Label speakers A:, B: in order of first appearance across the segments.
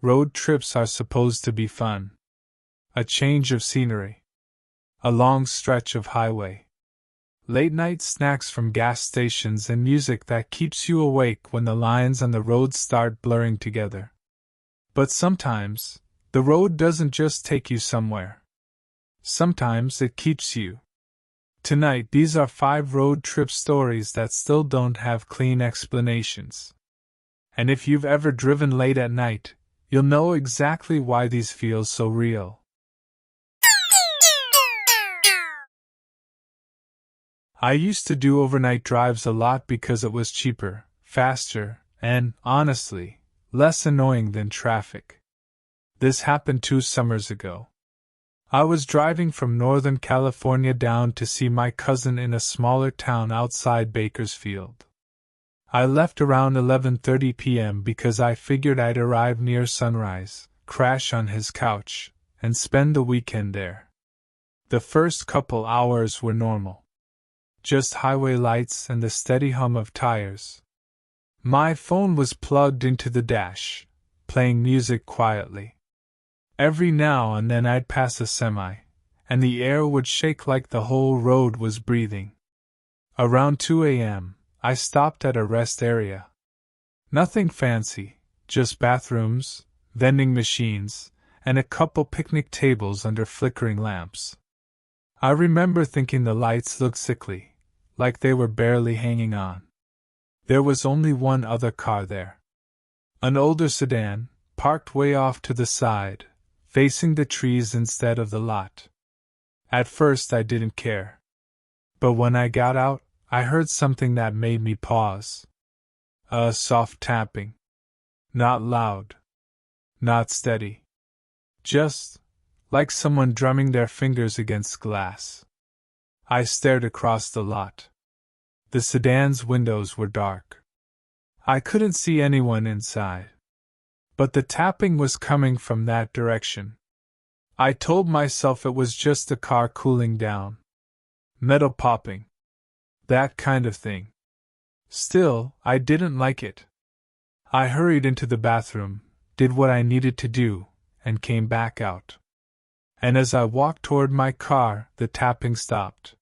A: Road trips are supposed to be fun. A change of scenery. A long stretch of highway. Late night snacks from gas stations and music that keeps you awake when the lines on the road start blurring together. But sometimes, the road doesn't just take you somewhere. Sometimes it keeps you. Tonight, these are 5 road trip stories that still don't have clean explanations. And if you've ever driven late at night, you'll know exactly why these feel so real. I used to do overnight drives a lot because it was cheaper, faster, and, honestly, less annoying than traffic. This happened 2 summers ago. I was driving from Northern California down to see my cousin in a smaller town outside Bakersfield. I left around 11:30 p.m. because I figured I'd arrive near sunrise, crash on his couch, and spend the weekend there. The first couple hours were normal. Just highway lights and the steady hum of tires. My phone was plugged into the dash, playing music quietly. Every now and then I'd pass a semi, and the air would shake like the whole road was breathing. Around 2 a.m., I stopped at a rest area. Nothing fancy, just bathrooms, vending machines, and a couple picnic tables under flickering lamps. I remember thinking the lights looked sickly, like they were barely hanging on. There was only one other car there. An older sedan, parked way off to the side, facing the trees instead of the lot. At first I didn't care. But when I got out, I heard something that made me pause. A soft tapping. Not loud. Not steady. Just like someone drumming their fingers against glass. I stared across the lot. The sedan's windows were dark. I couldn't see anyone inside. But the tapping was coming from that direction. I told myself it was just the car cooling down. Metal popping. That kind of thing. Still, I didn't like it. I hurried into the bathroom, did what I needed to do, and came back out. And as I walked toward my car, the tapping stopped.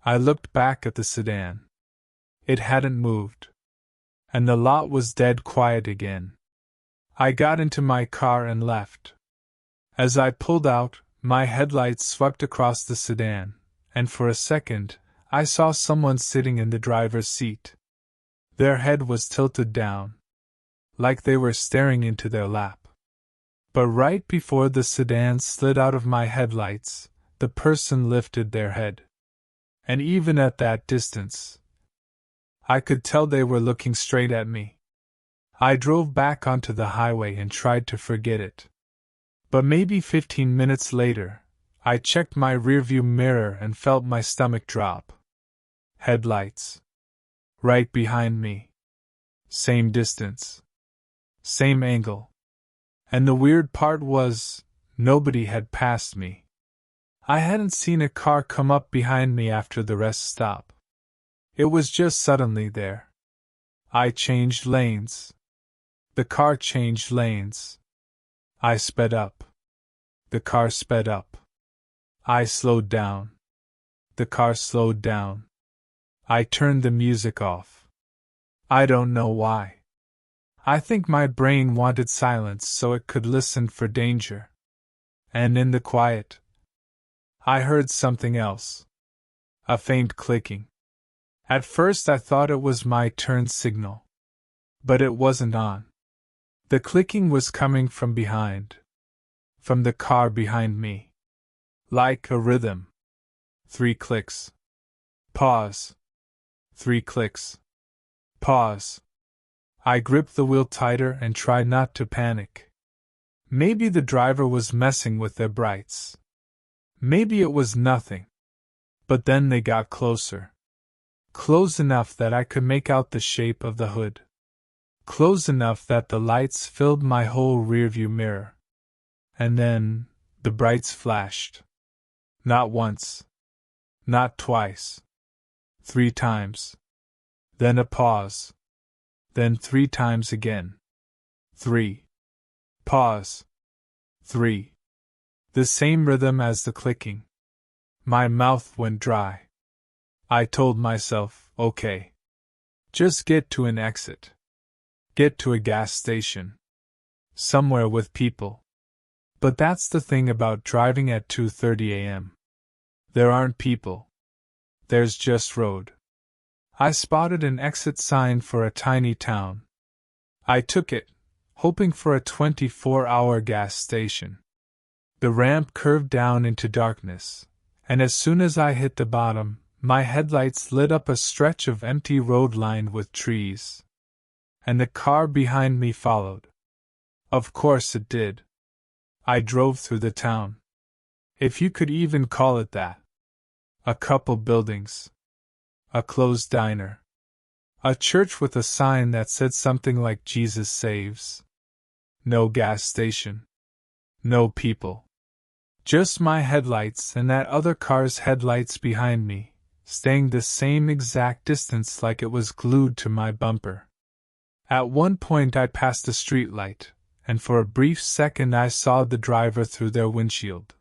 A: I looked back at the sedan. It hadn't moved. And the lot was dead quiet again. I got into my car and left. As I pulled out, my headlights swept across the sedan, and for a second, I saw someone sitting in the driver's seat. Their head was tilted down, like they were staring into their lap. But right before the sedan slid out of my headlights, the person lifted their head. And even at that distance, I could tell they were looking straight at me. I drove back onto the highway and tried to forget it. But maybe 15 minutes later, I checked my rearview mirror and felt my stomach drop. Headlights. Right behind me. Same distance. Same angle. And the weird part was, nobody had passed me. I hadn't seen a car come up behind me after the rest stop. It was just suddenly there. I changed lanes. The car changed lanes. I sped up. The car sped up. I slowed down. The car slowed down. I turned the music off. I don't know why. I think my brain wanted silence so it could listen for danger. And in the quiet, I heard something else. A faint clicking. At first I thought it was my turn signal. But it wasn't on. The clicking was coming from behind. From the car behind me. Like a rhythm. 3 clicks. Pause. 3 clicks. Pause. I gripped the wheel tighter and tried not to panic. Maybe the driver was messing with their brights. Maybe it was nothing. But then they got closer. Close enough that I could make out the shape of the hood. Close enough that the lights filled my whole rearview mirror. And then, the brights flashed. Not once. Not twice. 3 times. Then a pause. Then 3 times again. 3. Pause. 3. The same rhythm as the clicking. My mouth went dry. I told myself, okay. Just get to an exit. Get to a gas station. Somewhere with people. But that's the thing about driving at 2:30 a.m. There aren't people. There's just road. I spotted an exit sign for a tiny town. I took it, hoping for a 24-hour gas station. The ramp curved down into darkness, and as soon as I hit the bottom, my headlights lit up a stretch of empty road lined with trees. And the car behind me followed. Of course it did. I drove through the town. If you could even call it that. A couple buildings. A closed diner. A church with a sign that said something like Jesus Saves. No gas station. No people. Just my headlights and that other car's headlights behind me, staying the same exact distance like it was glued to my bumper. At one point I passed a streetlight, and for a brief second I saw the driver through their windshield.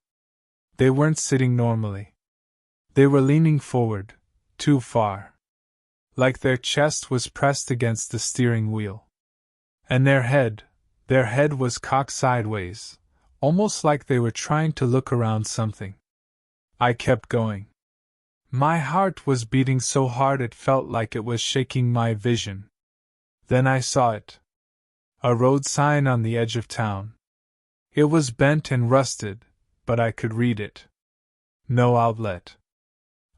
A: They weren't sitting normally. They were leaning forward, too far. Like their chest was pressed against the steering wheel. And their head was cocked sideways, almost like they were trying to look around something. I kept going. My heart was beating so hard it felt like it was shaking my vision. Then I saw it. A road sign on the edge of town. It was bent and rusted, but I could read it. No outlet.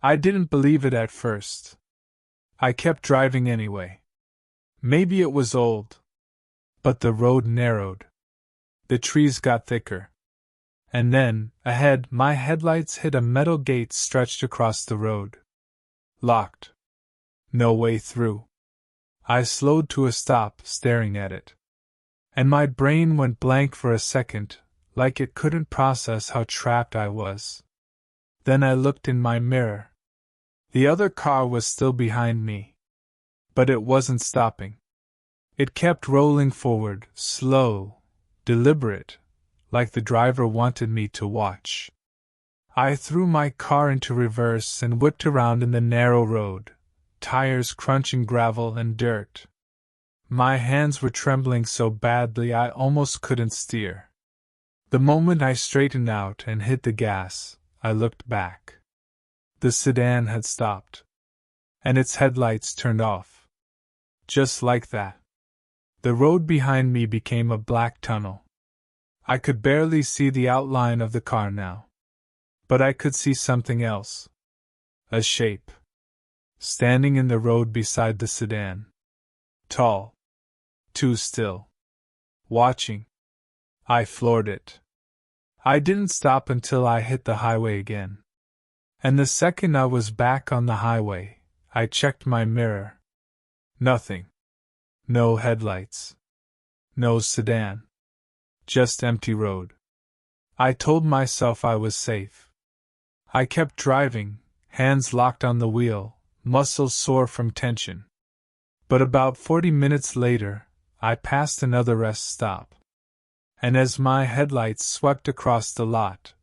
A: I didn't believe it at first. I kept driving anyway. Maybe it was old. But the road narrowed. The trees got thicker. And then, ahead, my headlights hit a metal gate stretched across the road. Locked. No way through. I slowed to a stop, staring at it. And my brain went blank for a second, like it couldn't process how trapped I was. Then I looked in my mirror. The other car was still behind me. But it wasn't stopping. It kept rolling forward, slow, deliberate, like the driver wanted me to watch. I threw my car into reverse and whipped around in the narrow road, tires crunching gravel and dirt. My hands were trembling so badly I almost couldn't steer. The moment I straightened out and hit the gas, I looked back. The sedan had stopped. And its headlights turned off. Just like that. The road behind me became a black tunnel. I could barely see the outline of the car now. But I could see something else. A shape. Standing in the road beside the sedan. Tall. Too still. Watching. I floored it. I didn't stop until I hit the highway again. And the second I was back on the highway, I checked my mirror. Nothing. No headlights. No sedan. Just empty road. I told myself I was safe. I kept driving, hands locked on the wheel, muscles sore from tension. But about 40 minutes later, I passed another rest stop. And as my headlights swept across the lot,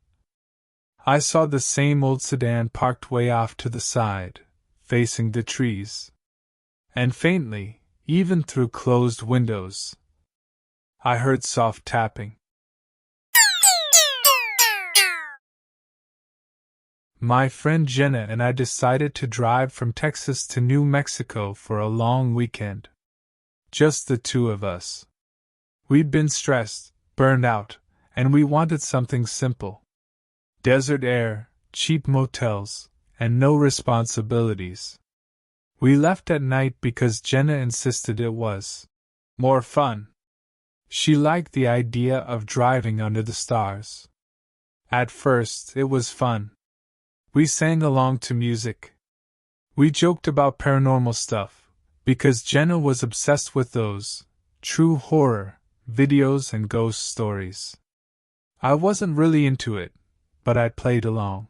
A: I saw the same old sedan parked way off to the side, facing the trees. And faintly, even through closed windows, I heard soft tapping. My friend Jenna and I decided to drive from Texas to New Mexico for a long weekend. Just the two of us. We'd been stressed, burned out, and we wanted something simple. Desert air, cheap motels, and no responsibilities. We left at night because Jenna insisted it was more fun. She liked the idea of driving under the stars. At first, it was fun. We sang along to music. We joked about paranormal stuff, because Jenna was obsessed with those true horror videos and ghost stories. I wasn't really into it, but I played along.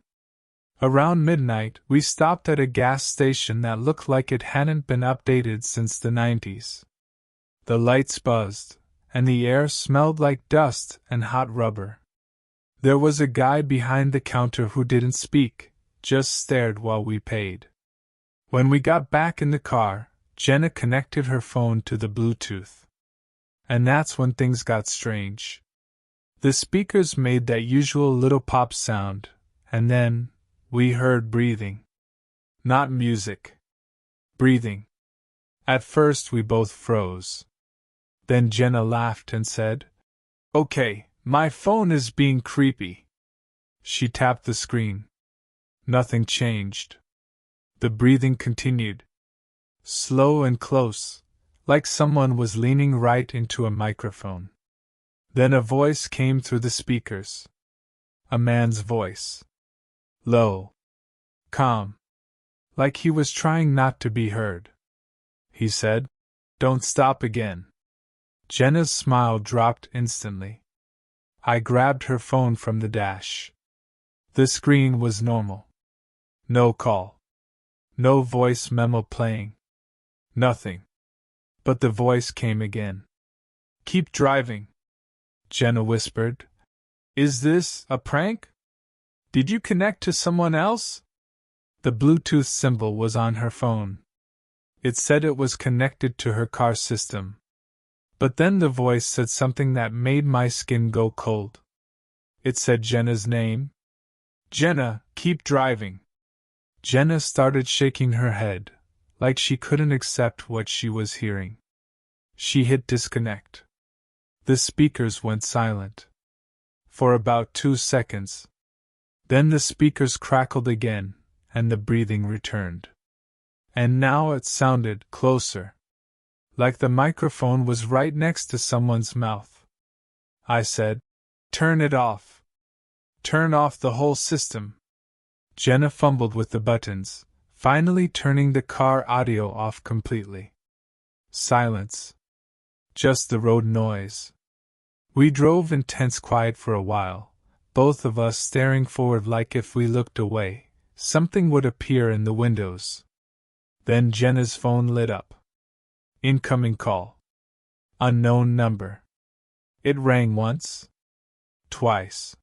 A: Around midnight, we stopped at a gas station that looked like it hadn't been updated since the 90s. The lights buzzed, and the air smelled like dust and hot rubber. There was a guy behind the counter who didn't speak, just stared while we paid. When we got back in the car, Jenna connected her phone to the Bluetooth. And that's when things got strange. The speakers made that usual little pop sound, and then we heard breathing. Not music. Breathing. At first we both froze. Then Jenna laughed and said, "Okay, my phone is being creepy." She tapped the screen. Nothing changed. The breathing continued. Slow and close, like someone was leaning right into a microphone. Then a voice came through the speakers. A man's voice. Low. Calm. Like he was trying not to be heard. He said, "Don't stop again." Jenna's smile dropped instantly. I grabbed her phone from the dash. The screen was normal. No call. No voice memo playing. Nothing. But the voice came again. "Keep driving," Jenna whispered. "Is this a prank? Did you connect to someone else?" The Bluetooth symbol was on her phone. It said it was connected to her car system. But then the voice said something that made my skin go cold. It said Jenna's name. "Jenna, keep driving." Jenna started shaking her head, like she couldn't accept what she was hearing. She hit disconnect. The speakers went silent. For about 2 seconds. Then the speakers crackled again, and the breathing returned. And now it sounded closer. Like the microphone was right next to someone's mouth. I said, "Turn it off. Turn off the whole system." Jenna fumbled with the buttons, finally turning the car audio off completely. Silence. Just the road noise. We drove in tense quiet for a while, both of us staring forward like if we looked away, something would appear in the windows. Then Jenna's phone lit up. Incoming call. Unknown number. It rang once. Twice.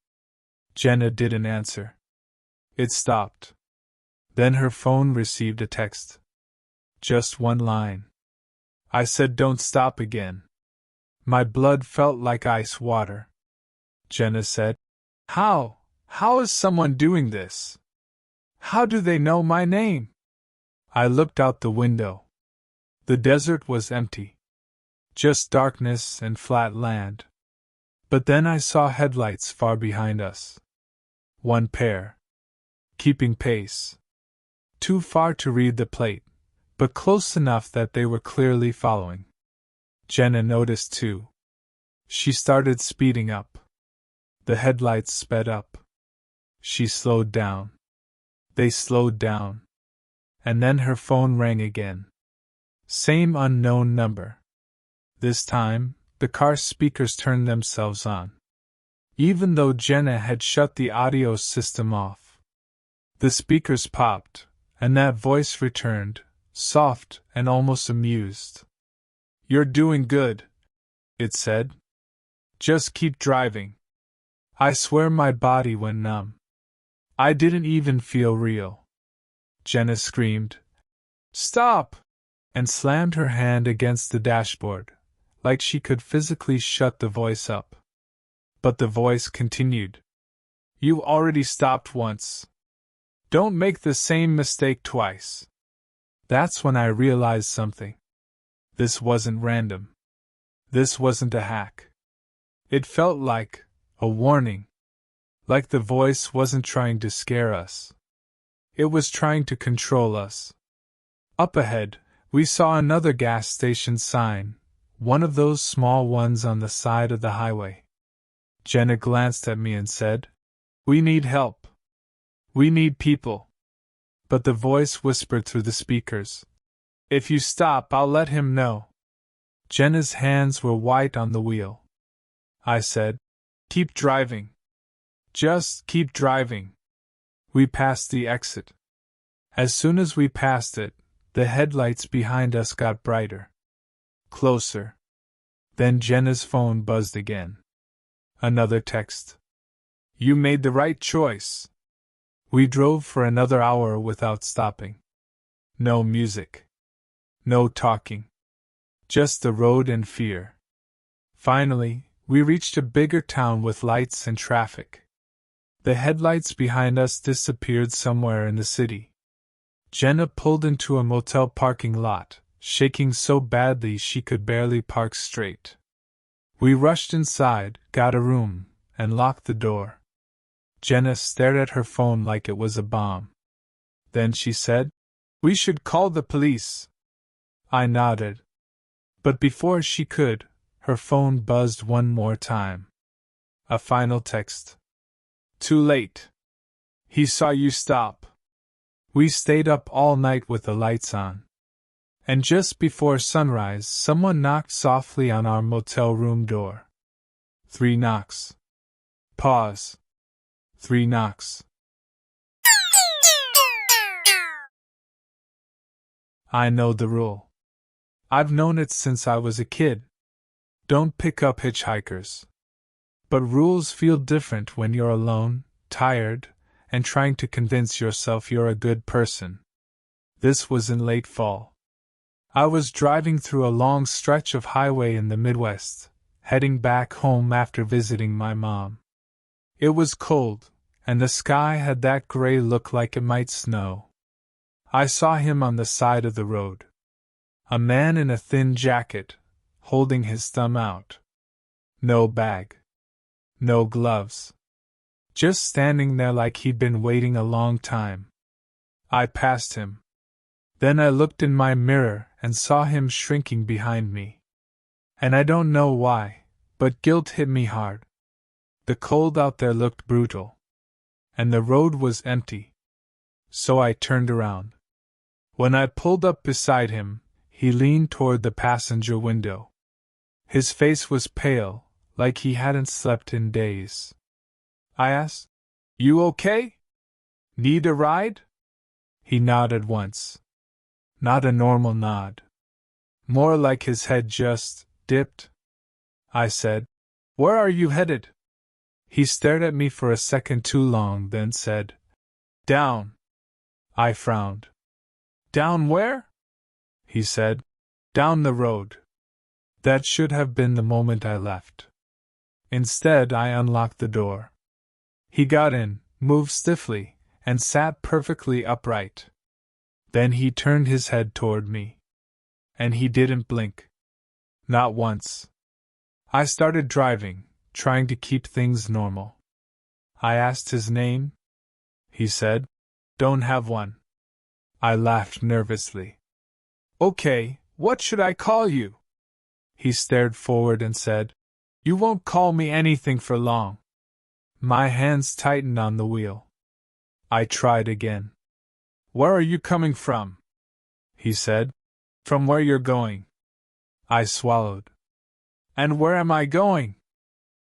A: Jenna didn't answer. It stopped. Then her phone received a text. Just one line. I said, "Don't stop again." My blood felt like ice water. Jenna said, How is someone doing this? How do they know my name?" I looked out the window. The desert was empty. Just darkness and flat land. But then I saw headlights far behind us. One pair. Keeping pace. Too far to read the plate, but close enough that they were clearly following. Jenna noticed too. She started speeding up. The headlights sped up. She slowed down. They slowed down. And then her phone rang again. Same unknown number. This time, the car speakers turned themselves on. Even though Jenna had shut the audio system off. The speakers popped, and that voice returned, soft and almost amused. "You're doing good," it said. "Just keep driving." I swear my body went numb. I didn't even feel real. Jenna screamed, "Stop!" and slammed her hand against the dashboard, like she could physically shut the voice up. But the voice continued. "You already stopped once. Don't make the same mistake twice." That's when I realized something. This wasn't random. This wasn't a hack. It felt like a warning. Like the voice wasn't trying to scare us. It was trying to control us. Up ahead, we saw another gas station sign, one of those small ones on the side of the highway. Jenna glanced at me and said, "We need help. We need people." But the voice whispered through the speakers, "If you stop, I'll let him know." Jenna's hands were white on the wheel. I said, "Keep driving. Just keep driving." We passed the exit. As soon as we passed it, the headlights behind us got brighter. Closer. Then Jenna's phone buzzed again. Another text. You made the right choice. We drove for another hour without stopping. No music. No talking. Just the road and fear. Finally, we reached a bigger town with lights and traffic. The headlights behind us disappeared somewhere in the city. Jenna pulled into a motel parking lot, shaking so badly she could barely park straight. We rushed inside, got a room, and locked the door. Jenna stared at her phone like it was a bomb. Then she said, "We should call the police." I nodded. But before she could, her phone buzzed one more time. A final text. Too late. He saw you stop. We stayed up all night with the lights on. And just before sunrise, someone knocked softly on our motel room door. 3 knocks. Pause. 3 knocks. I know the rule. I've known it since I was a kid. Don't pick up hitchhikers. But rules feel different when you're alone, tired, and trying to convince yourself you're a good person. This was in late fall. I was driving through a long stretch of highway in the Midwest, heading back home after visiting my mom. It was cold, and the sky had that gray look like it might snow. I saw him on the side of the road. A man in a thin jacket, holding his thumb out. No bag. No gloves. Just standing there like he'd been waiting a long time. I passed him. Then I looked in my mirror and saw him shrinking behind me. And I don't know why, but guilt hit me hard. The cold out there looked brutal. And the road was empty. So I turned around. When I pulled up beside him, he leaned toward the passenger window. His face was pale, like he hadn't slept in days. I asked, "You okay? Need a ride?" He nodded once. Not a normal nod. More like his head just dipped. I said, "Where are you headed?" He stared at me for a second too long, then said, "Down." I frowned. "Down where?" He said, "Down the road." That should have been the moment I left. Instead, I unlocked the door. He got in, moved stiffly, and sat perfectly upright. Then he turned his head toward me. And he didn't blink. Not once. I started driving, trying to keep things normal. I asked his name. He said, "Don't have one." I laughed nervously. "Okay, what should I call you?" He stared forward and said, "You won't call me anything for long." My hands tightened on the wheel. I tried again. "Where are you coming from?" He said, "From where you're going." I swallowed. "And where am I going?"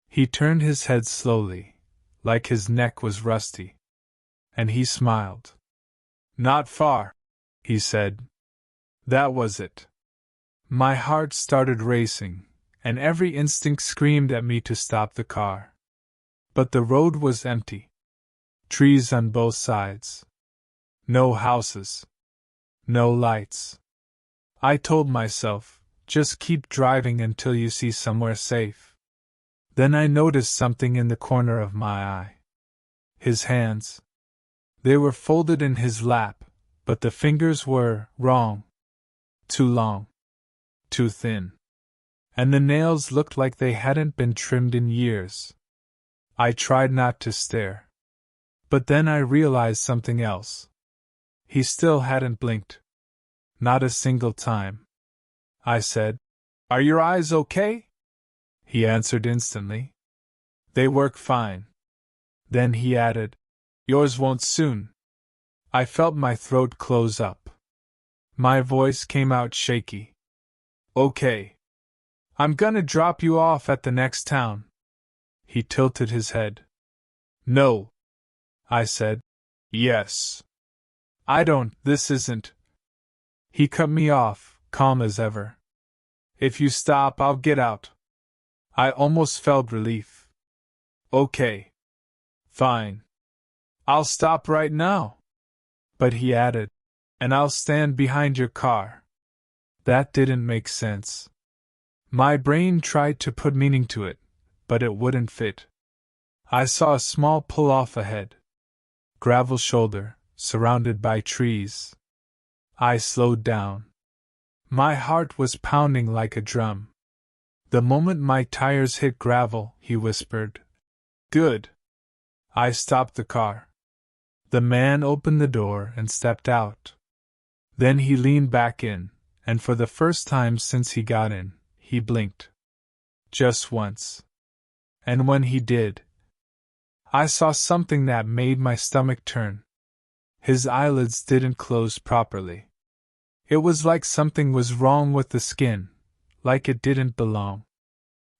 A: He turned his head slowly, like his neck was rusty. And he smiled. "Not far," he said. That was it. My heart started racing, and every instinct screamed at me to stop the car. But the road was empty. Trees on both sides. No houses. No lights. I told myself, just keep driving until you see somewhere safe. Then I noticed something in the corner of my eye. His hands. They were folded in his lap, but the fingers were wrong. Too long. Too thin. And the nails looked like they hadn't been trimmed in years. I tried not to stare. But then I realized something else. He still hadn't blinked. Not a single time. I said, "Are your eyes okay?" He answered instantly. "They work fine." Then he added, "Yours won't soon." I felt my throat close up. My voice came out shaky. "Okay. I'm gonna drop you off at the next town." He tilted his head. "No." I said. "Yes." This isn't." He cut me off, calm as ever. "If you stop, I'll get out. I almost felt relief. Okay. Fine. I'll stop right now. But he added, and I'll stand behind your car. That didn't make sense. My brain tried to put meaning to it, but it wouldn't fit. I saw a small pull-off ahead. Gravel shoulder, surrounded by trees. I slowed down. My heart was pounding like a drum. The moment my tires hit gravel, he whispered. Good. I stopped the car. The man opened the door and stepped out. Then he leaned back in, and for the first time since he got in, he blinked. Just once. And when he did, I saw something that made my stomach turn. His eyelids didn't close properly. It was like something was wrong with the skin, like it didn't belong.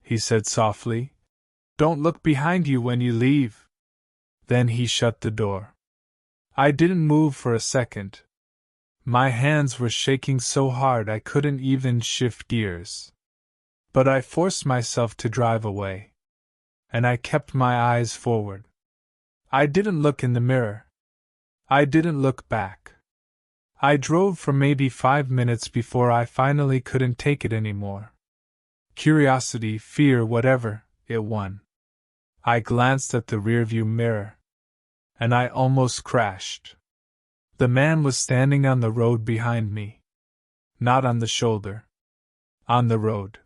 A: He said softly, "Don't look behind you when you leave." Then he shut the door. I didn't move for a second. My hands were shaking so hard I couldn't even shift gears. But I forced myself to drive away. And I kept my eyes forward. I didn't look in the mirror. I didn't look back. I drove for maybe 5 minutes before I finally couldn't take it anymore. Curiosity, fear, whatever, it won. I glanced at the rearview mirror. And I almost crashed. The man was standing on the road behind me. Not on the shoulder. On the road.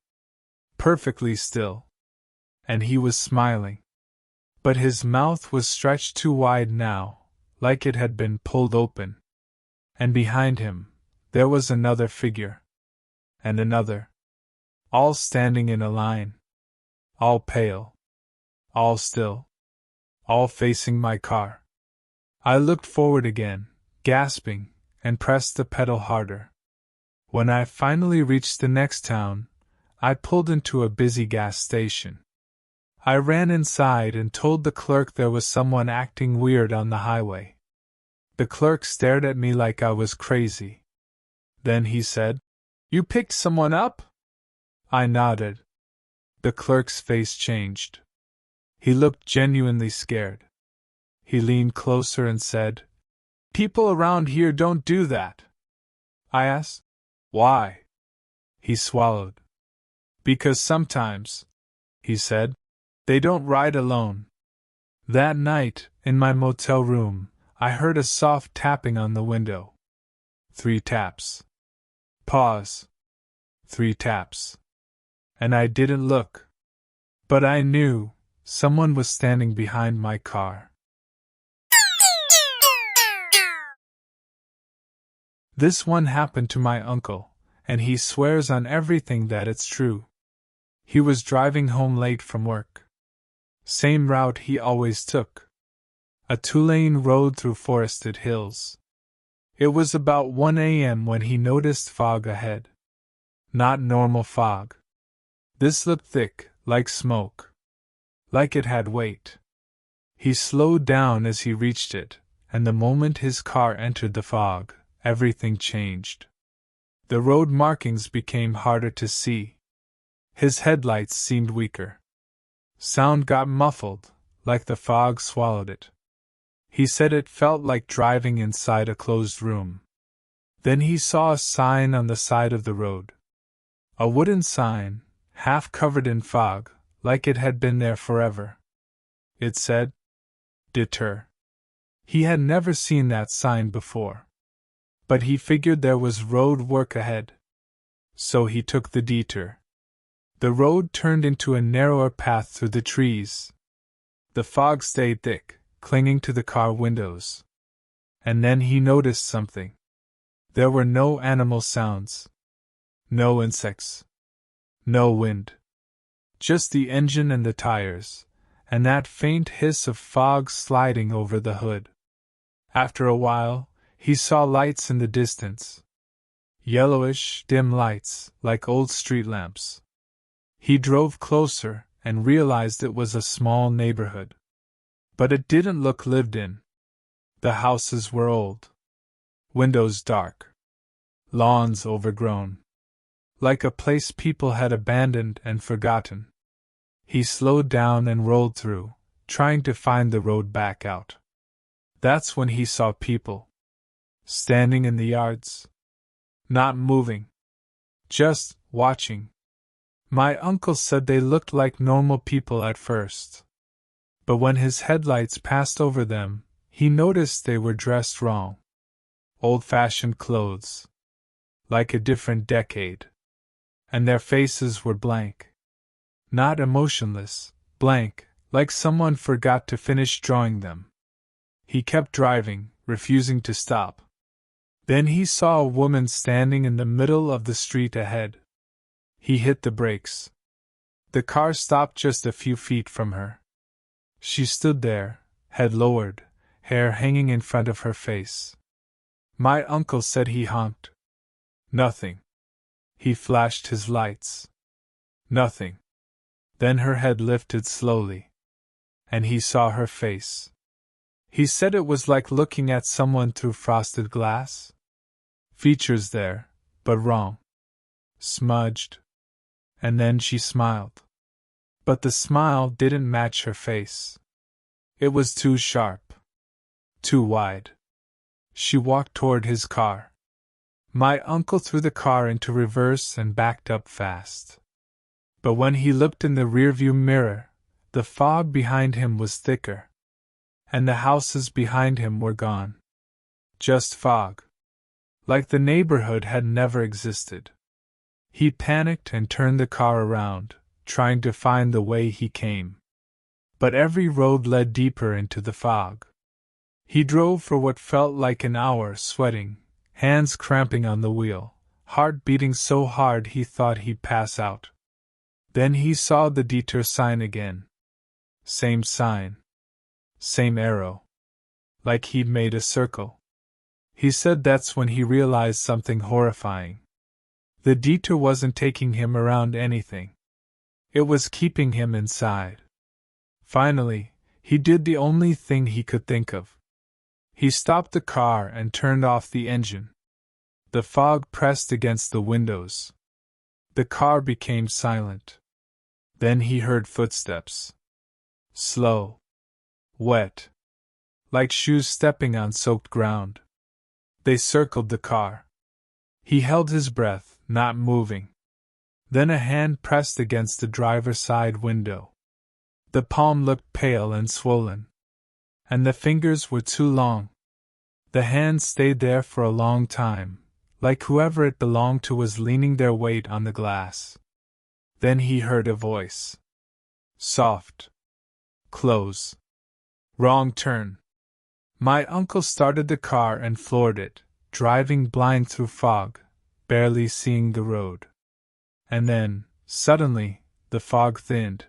A: Perfectly still. And he was smiling. But his mouth was stretched too wide now, like it had been pulled open. And behind him, there was another figure. And another. All standing in a line. All pale. All still. All facing my car. I looked forward again, gasping, and pressed the pedal harder. When I finally reached the next town, I pulled into a busy gas station. I ran inside and told the clerk there was someone acting weird on the highway. The clerk stared at me like I was crazy. Then he said, "You picked someone up?" I nodded. The clerk's face changed. He looked genuinely scared. He leaned closer and said, "People around here don't do that." I asked, "Why?" He swallowed. "Because sometimes," he said, "they don't ride alone." That night, in my motel room, I heard a soft tapping on the window. 3 taps. Pause. 3 taps. And I didn't look. But I knew someone was standing behind my car. This one happened to my uncle, and he swears on everything that it's true. He was driving home late from work. Same route he always took. A 2-lane road through forested hills. It was about 1 a.m. when he noticed fog ahead. Not normal fog. This looked thick, like smoke. Like it had weight. He slowed down as he reached it, and the moment his car entered the fog, everything changed. The road markings became harder to see. His headlights seemed weaker. Sound got muffled, like the fog swallowed it. He said it felt like driving inside a closed room. Then he saw a sign on the side of the road. A wooden sign, half covered in fog, like it had been there forever. It said, "Deter." He had never seen that sign before. But he figured there was road work ahead. So he took the detour. The road turned into a narrower path through the trees. The fog stayed thick, clinging to the car windows. And then he noticed something. There were no animal sounds. No insects. No wind. Just the engine and the tires, and that faint hiss of fog sliding over the hood. After a while, he saw lights in the distance. Yellowish, dim lights, like old street lamps. He drove closer and realized it was a small neighborhood. But it didn't look lived in. The houses were old. Windows dark. Lawns overgrown. Like a place people had abandoned and forgotten. He slowed down and rolled through, trying to find the road back out. That's when he saw people. Standing in the yards. Not moving. Just watching. My uncle said they looked like normal people at first. But when his headlights passed over them, he noticed they were dressed wrong. Old-fashioned clothes. Like a different decade. And their faces were blank. Not emotionless, blank, like someone forgot to finish drawing them. He kept driving, refusing to stop. Then he saw a woman standing in the middle of the street ahead. He hit the brakes. The car stopped just a few feet from her. She stood there, head lowered, hair hanging in front of her face. My uncle said he honked. Nothing. He flashed his lights. Nothing. Then her head lifted slowly. And he saw her face. He said it was like looking at someone through frosted glass. Features there, but wrong. Smudged. And then she smiled. But the smile didn't match her face. It was too sharp. Too wide. She walked toward his car. My uncle threw the car into reverse and backed up fast. But when he looked in the rearview mirror, the fog behind him was thicker. And the houses behind him were gone. Just fog. Like the neighborhood had never existed. He panicked and turned the car around, trying to find the way he came. But every road led deeper into the fog. He drove for what felt like an hour, sweating, hands cramping on the wheel, heart beating so hard he thought he'd pass out. Then he saw the detour sign again. Same sign. Same arrow. Like he'd made a circle. He said that's when he realized something horrifying. The detour wasn't taking him around anything. It was keeping him inside. Finally, he did the only thing he could think of. He stopped the car and turned off the engine. The fog pressed against the windows. The car became silent. Then he heard footsteps. Slow. Wet. Like shoes stepping on soaked ground. They circled the car. He held his breath, not moving. Then a hand pressed against the driver's side window. The palm looked pale and swollen. And the fingers were too long. The hand stayed there for a long time, like whoever it belonged to was leaning their weight on the glass. Then he heard a voice. Soft. Close. Wrong turn. My uncle started the car and floored it, driving blind through fog, barely seeing the road. And then, suddenly, the fog thinned.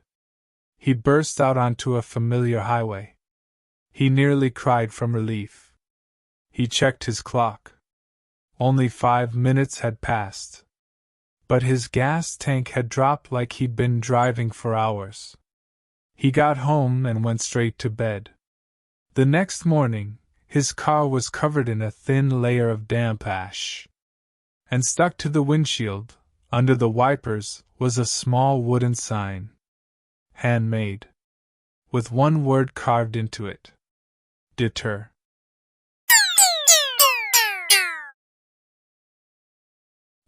A: He burst out onto a familiar highway. He nearly cried from relief. He checked his clock. Only 5 minutes had passed. But his gas tank had dropped like he'd been driving for hours. He got home and went straight to bed. The next morning, his car was covered in a thin layer of damp ash. And stuck to the windshield, under the wipers, was a small wooden sign. Handmade. With one word carved into it. Deter.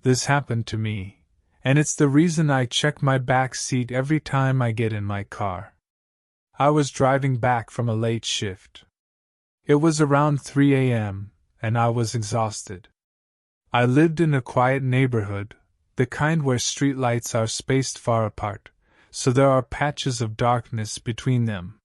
A: This happened to me, and it's the reason I check my back seat every time I get in my car. I was driving back from a late shift. It was around 3 a.m., and I was exhausted. I lived in a quiet neighborhood, the kind where streetlights are spaced far apart, so there are patches of darkness between them.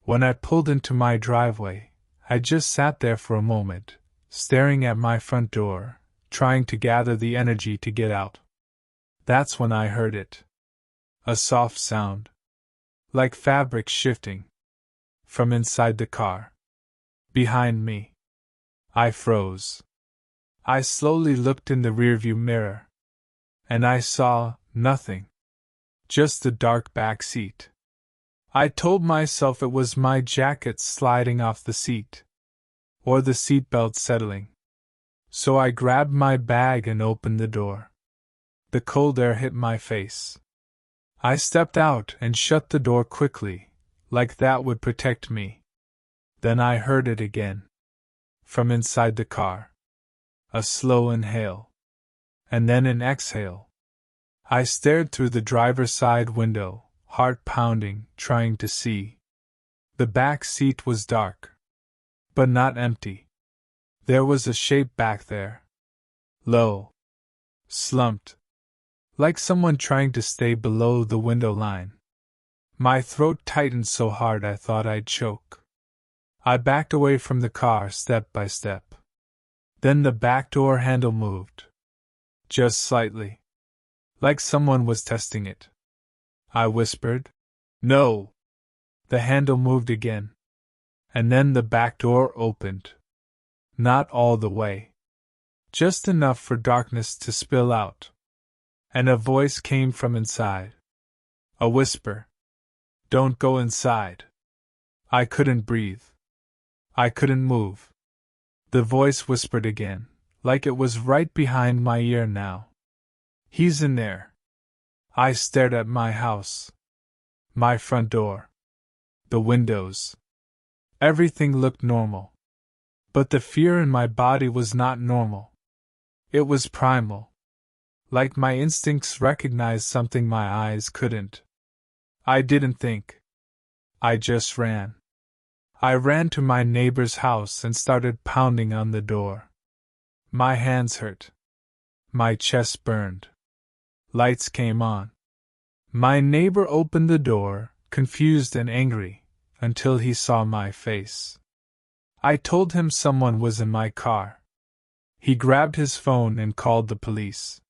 A: When I pulled into my driveway, I just sat there for a moment, staring at my front door, trying to gather the energy to get out. That's when I heard it. A soft sound. Like fabric shifting. From inside the car. Behind me. I froze. I slowly looked in the rearview mirror. And I saw nothing. Just the dark back seat. I told myself it was my jacket sliding off the seat. Or the seatbelt settling. So I grabbed my bag and opened the door. The cold air hit my face. I stepped out and shut the door quickly, like that would protect me. Then I heard it again. From inside the car. A slow inhale. And then an exhale. I stared through the driver's side window, heart pounding, trying to see. The back seat was dark. But not empty. There was a shape back there. Low. Slumped. Like someone trying to stay below the window line. My throat tightened so hard I thought I'd choke. I backed away from the car step by step. Then the back door handle moved. Just slightly. Like someone was testing it. I whispered, "No." The handle moved again. And then the back door opened. Not all the way. Just enough for darkness to spill out. And a voice came from inside. A whisper. "Don't go inside." I couldn't breathe. I couldn't move. The voice whispered again, like it was right behind my ear now. "He's in there." I stared at my house. My front door. The windows. Everything looked normal. But the fear in my body was not normal. It was primal. Like my instincts recognized something my eyes couldn't. I didn't think. I just ran. I ran to my neighbor's house and started pounding on the door. My hands hurt. My chest burned. Lights came on. My neighbor opened the door, confused and angry, until he saw my face. I told him someone was in my car. He grabbed his phone and called the police.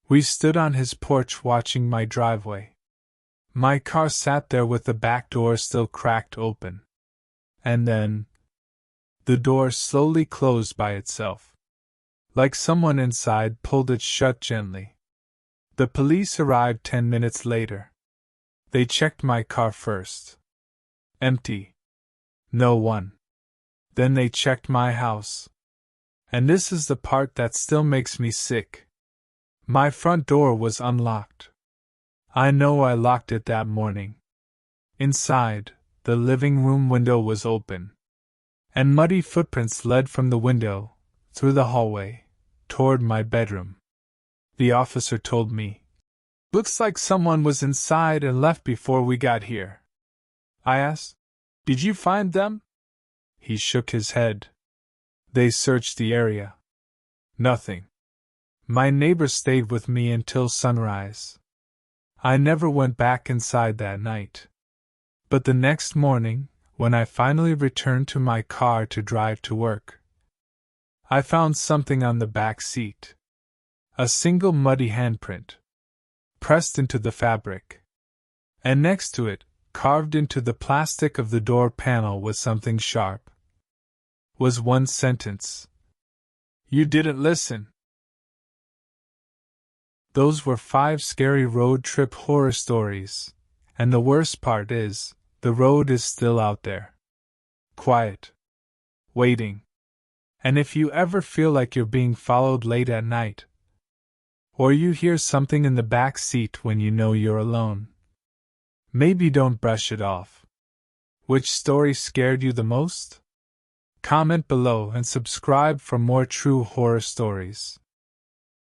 A: We stood on his porch watching my driveway. My car sat there with the back door still cracked open. And then, the door slowly closed by itself. Like someone inside pulled it shut gently. The police arrived 10 minutes later. They checked my car first. Empty. No one. Then they checked my house. And this is the part that still makes me sick. My front door was unlocked. I know I locked it that morning. Inside, the living room window was open. And muddy footprints led from the window, through the hallway, toward my bedroom. The officer told me, "Looks like someone was inside and left before we got here." I asked, "Did you find them?" He shook his head. "They searched the area. Nothing." My neighbor stayed with me until sunrise. I never went back inside that night. But the next morning, when I finally returned to my car to drive to work, I found something on the back seat. A single muddy handprint. Pressed into the fabric. And next to it, carved into the plastic of the door panel was something sharp. Was one sentence. "You didn't listen." Those were 5 scary road trip horror stories, and the worst part is, the road is still out there. Quiet. Waiting. And if you ever feel like you're being followed late at night, or you hear something in the back seat when you know you're alone, maybe don't brush it off. Which story scared you the most? Comment below and subscribe for more true horror stories.